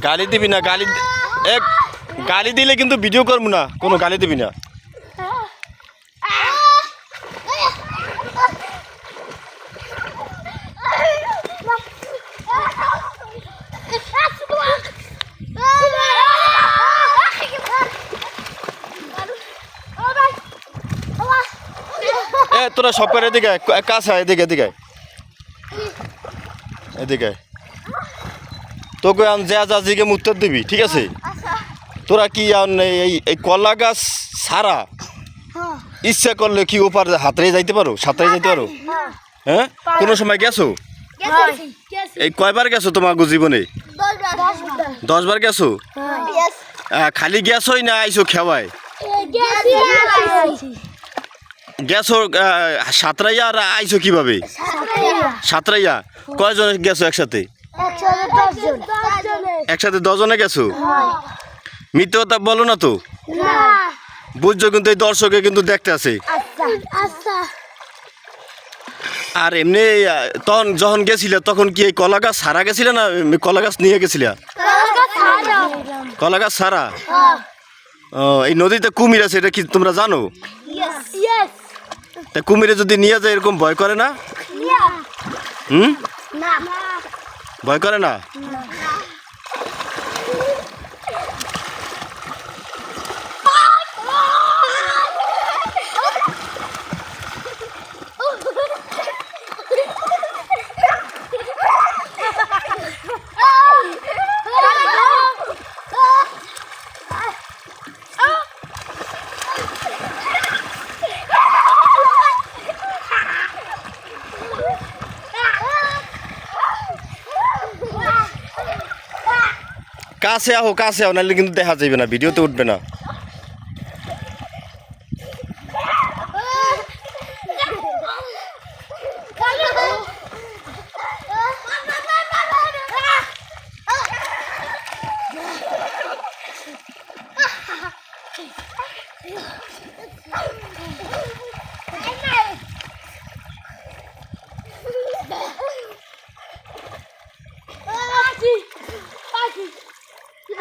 গালি দিবি না, গালি দিলে কিন্তু ভিডিও করবো না, কোনো গালি দিবি না। তোরা সব করে এদিকে কাছে এদিকে এদিকে এদিকে তোকে যা জিগে উত্তর দিবি, ঠিক আছে? তোরা কি এই কলা গাছ ছাড়া ইচ্ছা করলে কি ওপার হাতড়ে যাইতে পারো, সাঁতরে যাইতে পারো? হ্যাঁ, কোনো সময় গেছো? এই কয়বার গেছো তোমার জীবনে? 10 বার গেছো? খালি গেছোই না আইসো খেওয়ায়? গেছো সাঁতরাইয়া আর আইসো কিভাবে? সাঁতরাইয়া কয়জন গেছো একসাথে? একসাথে 10 জনে গেছো? মিথ্যে কথা বলো না তো, বুঝছো? কিন্তু এই দর্শকে কিন্তু দেখতে আছে। আর এমনি তখন যখন গেছিলে তখন কি এই কলা গাছ সারা গেছিলে না কলা গাছ নিয়ে গেছিলে? কলা গাছ সারা। এই নদীতে কুমির আছে, এটা কি তোমরা জানো? তা কুমিরে যদি নিয়ে যায় এরকম ভয় করে না? ভয় করে না? কাছে আও নাহলে কিন্তু দেখা যাবে না, ভিডিওতে উঠবে না।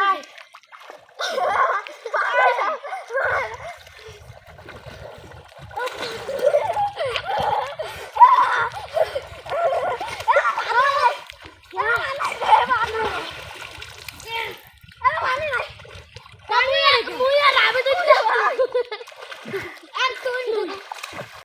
Hi.